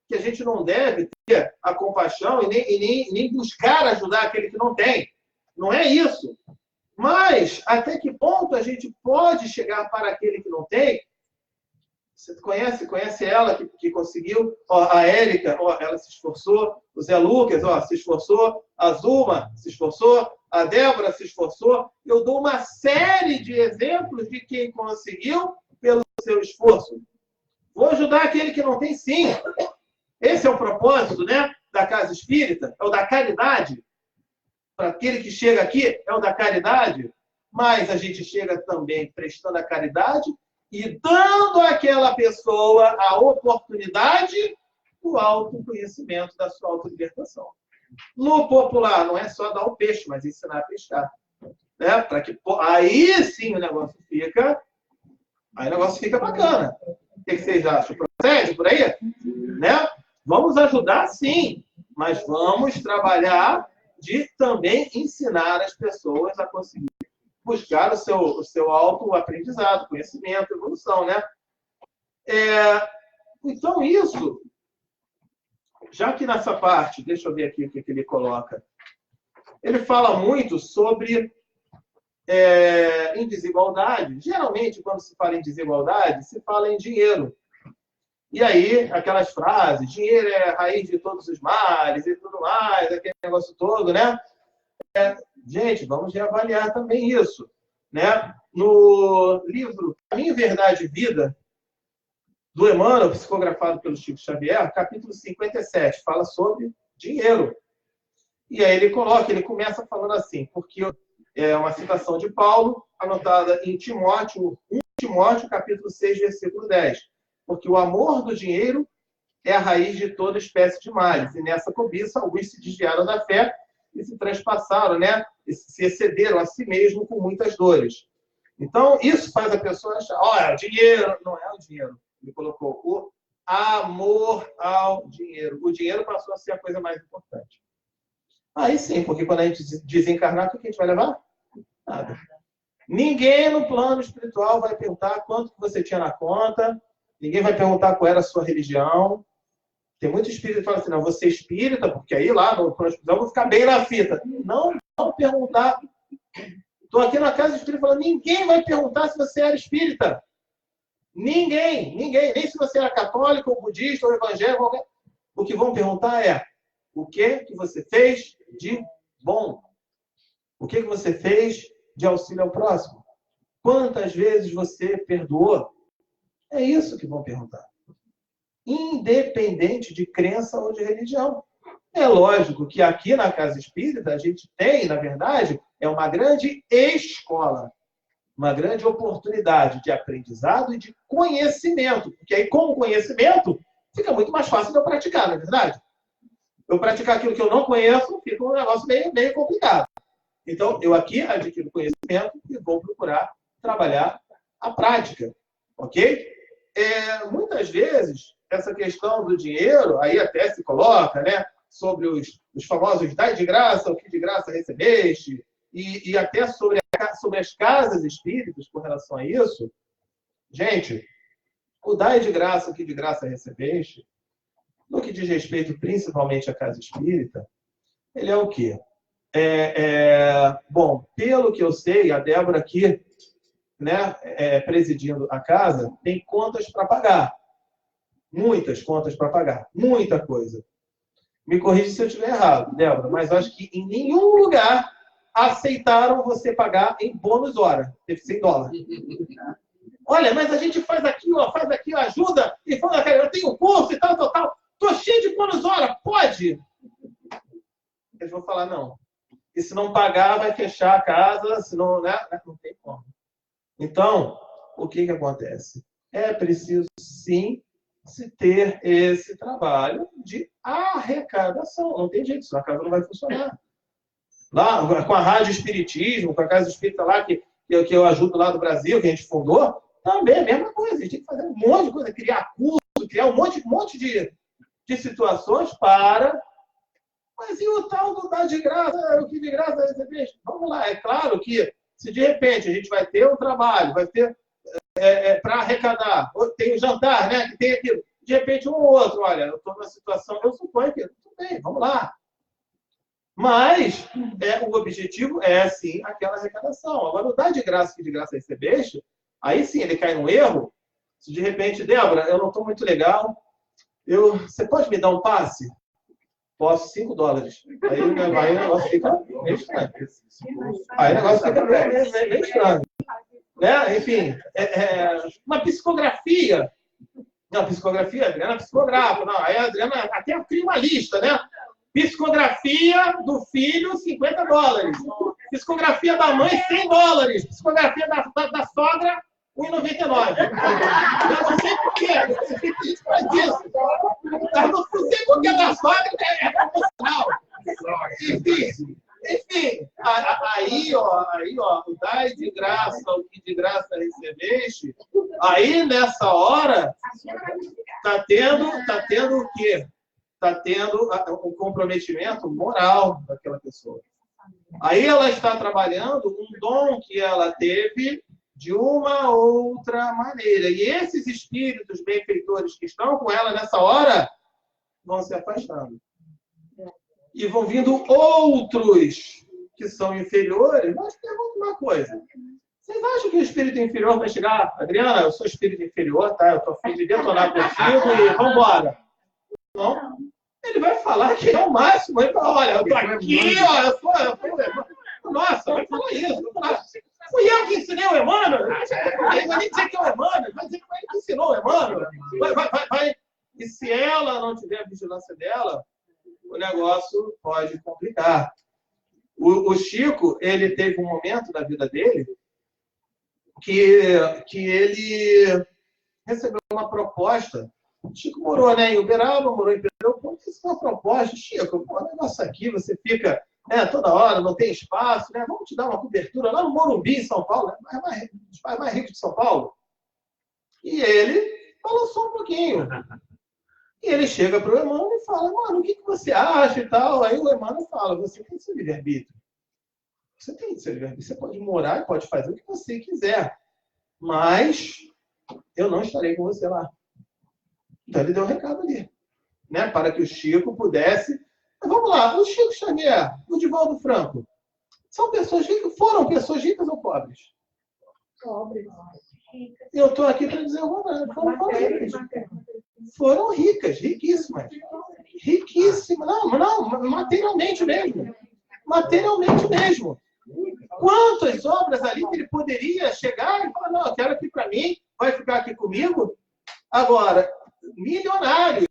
que a gente não deve ter a compaixão e nem buscar ajudar aquele que não tem. Não é isso. Mas até que ponto a gente pode chegar para aquele que não tem? Você conhece ela que conseguiu? A Érica, ela se esforçou. O Zé Lucas, se esforçou. A Zuma se esforçou. A Débora se esforçou. Eu dou uma série de exemplos de quem conseguiu pelo seu esforço. Vou ajudar aquele que não tem, sim. Esse é o propósito, né, da Casa Espírita, é o da caridade. Para aquele que chega aqui, é o da caridade. Mas a gente chega também prestando a caridade e dando àquela pessoa a oportunidade do autoconhecimento, da sua autolibertação. No popular, não é só dar o peixe, mas ensinar a pescar. Né? Para que aí sim o negócio fica bacana. O que vocês acham? Procede por aí? Né? Vamos ajudar, sim, mas vamos trabalhar de também ensinar as pessoas a conseguir buscar o seu autoaprendizado, conhecimento, evolução, né? Então, isso, já que nessa parte, deixa eu ver aqui o que ele coloca, ele fala muito sobre em desigualdade. Geralmente, quando se fala em desigualdade, se fala em dinheiro. E aí, aquelas frases, dinheiro é a raiz de todos os males e tudo mais, aquele negócio todo, né? Gente, vamos reavaliar também isso. Né? No livro Caminho, Verdade e Vida, do Emmanuel, psicografado pelo Chico Xavier, capítulo 57, fala sobre dinheiro. E aí ele começa falando assim, porque é uma citação de Paulo, anotada em Timóteo, 1 Timóteo, capítulo 6, versículo 10. Porque o amor do dinheiro é a raiz de toda espécie de males. E nessa cobiça, alguns se desviaram da fé e se transpassaram, né? E se excederam a si mesmo com muitas dores. Então, isso faz a pessoa achar, olha, dinheiro, não é o dinheiro. Ele colocou o amor ao dinheiro. O dinheiro passou a ser a coisa mais importante. Aí sim, porque quando a gente desencarnar, o que a gente vai levar? Nada. Ninguém no plano espiritual vai perguntar quanto que você tinha na conta, ninguém vai perguntar qual era a sua religião. Tem muito espírito que fala assim, não, você é espírita, porque aí lá no plano espiritual eu vou ficar bem na fita. Não vão perguntar. Estou aqui na casa espírita falando, ninguém vai perguntar se você era espírita. Ninguém. Nem se você era católico, ou budista, ou evangélico. O que vão perguntar é, o que você fez de bom? O que você fez de auxílio ao próximo? Quantas vezes você perdoou? É isso que vão perguntar. Independente de crença ou de religião. É lógico que aqui na Casa Espírita a gente tem, na verdade, é uma grande escola, uma grande oportunidade de aprendizado e de conhecimento. Porque aí, com o conhecimento, fica muito mais fácil de eu praticar, não é verdade? Eu praticar aquilo que eu não conheço, fica um negócio meio complicado. Então, eu aqui adquiro conhecimento e vou procurar trabalhar a prática. Ok? Muitas vezes, essa questão do dinheiro, aí até se coloca, né, sobre os famosos dai de graça, o que de graça recebeste, e até sobre as casas espíritas com relação a isso. Gente, o dai de graça, o que de graça recebeste, no que diz respeito principalmente à casa espírita, ele é o quê? Bom, pelo que eu sei, a Débora aqui, né, presidindo a casa, tem contas para pagar. Muitas contas para pagar. Muita coisa. Me corrija se eu estiver errado, Débora, mas eu acho que em nenhum lugar aceitaram você pagar em bônus hora, $100. Olha, mas a gente faz aquilo, ajuda, e fala, eu tenho curso e tal. Tô cheio de bônus hora, pode? Eles vão falar, não. E se não pagar, vai fechar a casa, senão, né? Não tem como. Então, o que acontece? É preciso, sim, se ter esse trabalho de arrecadação. Não tem jeito, senão a casa não vai funcionar. Lá, com a Rádio Espiritismo, com a Casa Espírita lá, que eu ajudo lá do Brasil, que a gente fundou, também é a mesma coisa. A gente tem que fazer um monte de coisa, criar curso, criar um monte de situações para... Mas e o tal do dar de graça, o que de graça receber? Vamos lá, é claro que se de repente a gente vai ter um trabalho, vai ter para arrecadar, tem o jantar, né, que tem aquilo, de repente um ou outro, olha, eu estou numa situação, eu suponho que, tudo bem, vamos lá. Mas o objetivo é, sim, aquela arrecadação. Agora, o dar de graça, que de graça recebeste, aí sim ele cai no erro. Se de repente, Débora, eu não estou muito legal, você pode me dar um passe? Posso, $5. Aí o negócio fica meio estranho. Aí o negócio fica meio estranho. Né? Enfim, uma psicografia. Não, psicografia, a Adriana psicografa. Não, aí a Adriana até cria uma lista, né? Psicografia do filho, $50. Psicografia da mãe, $100. Psicografia da sogra, R$1,99. Eu não sei por quê. Eu não sei por que da sogra é promocional. Enfim, aí, ó, o dai de graça, o que de graça recebeste, aí nessa hora, tá tendo o quê? Está tendo um comprometimento moral daquela pessoa. Aí ela está trabalhando um dom que ela teve de uma outra maneira. E esses espíritos benfeitores que estão com ela nessa hora vão se afastando. E vão vindo outros que são inferiores. Mas pergunto uma coisa. Vocês acham que o espírito inferior vai chegar? Adriana, eu sou espírito inferior, tá? Eu estou a fim de detonar contigo e vamos embora. Não. Ele vai falar que é o máximo. Ele fala, olha, eu tô aqui, ó, eu sou nossa, vai falar isso. Fui eu que ensinei o Emmanuel. Ele vai nem dizer que é o Emmanuel, vai dizer que ele que ensinou o Emmanuel. Vai. E se ela não tiver a vigilância dela, o negócio pode complicar. O Chico, ele teve um momento da vida dele que ele recebeu uma proposta. O Chico morou, né, em Uberaba, morou em Pedro. Pô, isso é uma proposta, Chico, pô, negócio aqui, você fica toda hora, não tem espaço, né? Vamos te dar uma cobertura lá no Morumbi, em São Paulo, né? Mais rico de São Paulo. E ele balançou um pouquinho. E ele chega para o Emmanuel e fala, mano, o que você acha e tal? Aí o Emmanuel fala, você tem seu livre-arbítrio. Você tem seu livre-arbítrio. Você pode morar e pode fazer o que você quiser. Mas eu não estarei com você lá. Então ele deu um recado ali. Né? Para que o Chico pudesse... Mas vamos lá, o Chico Xavier, o Divaldo Franco, são pessoas ricas? Foram pessoas ricas ou pobres? Pobres. Eu estou aqui para dizer uma coisa. Foram ricas, riquíssimas. Riquíssimas. Não, materialmente mesmo. Materialmente mesmo. Quantas obras ali que ele poderia chegar e falar, não, eu quero aqui para mim, vai ficar aqui comigo? Agora, milionários.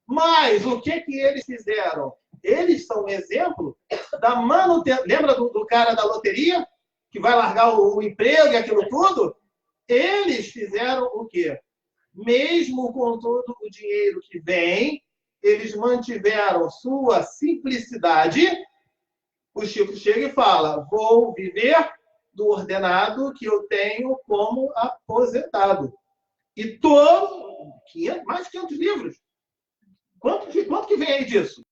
Mas o que eles fizeram? Eles são um exemplo da manutenção. Lembra do cara da loteria? Que vai largar o emprego e aquilo tudo? Eles fizeram o quê? Mesmo com todo o dinheiro que vem, eles mantiveram sua simplicidade. O Chico chega e fala, vou viver do ordenado que eu tenho como aposentado. E mais de 500 livros. Quanto que vem aí disso?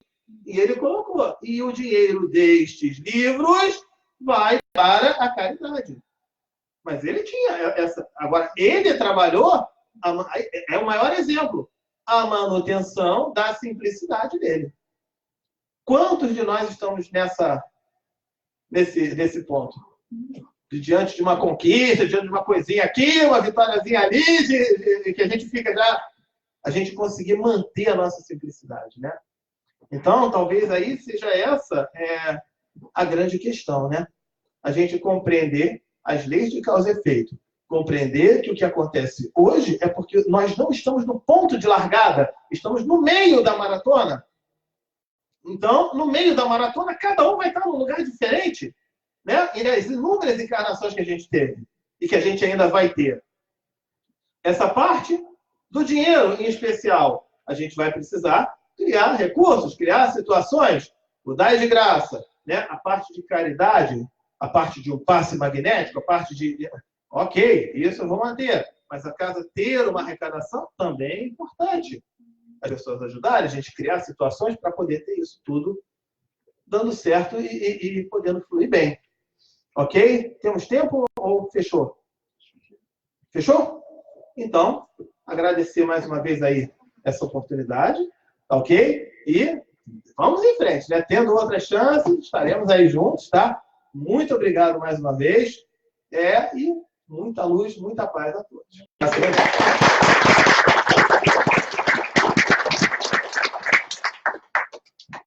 E ele colocou. E o dinheiro destes livros vai para a caridade. Mas ele tinha essa... Agora, ele trabalhou... É o maior exemplo. A manutenção da simplicidade dele. Quantos de nós estamos nesse ponto? Diante de uma conquista, diante de uma coisinha aqui, uma vitóriazinha ali, que a gente fica já... A gente conseguir manter a nossa simplicidade, né? Então, talvez aí seja essa a grande questão, né? A gente compreender as leis de causa e efeito. Compreender que o que acontece hoje é porque nós não estamos no ponto de largada, estamos no meio da maratona. Então, no meio da maratona, cada um vai estar num lugar diferente, né? E as inúmeras encarnações que a gente teve e que a gente ainda vai ter. Essa parte do dinheiro, em especial, a gente vai precisar criar recursos, criar situações, mudar de graça, né? A parte de caridade, a parte de um passe magnético, a parte de... Ok, isso eu vou manter. Mas a casa ter uma arrecadação também é importante. As pessoas ajudarem, a gente criar situações para poder ter isso tudo dando certo e podendo fluir bem. Ok? Temos tempo ou fechou? Fechou? Então, agradecer mais uma vez aí essa oportunidade, ok? E vamos em frente, né? Tendo outras chances, estaremos aí juntos, tá? Muito obrigado mais uma vez. E muita luz, muita paz a todos.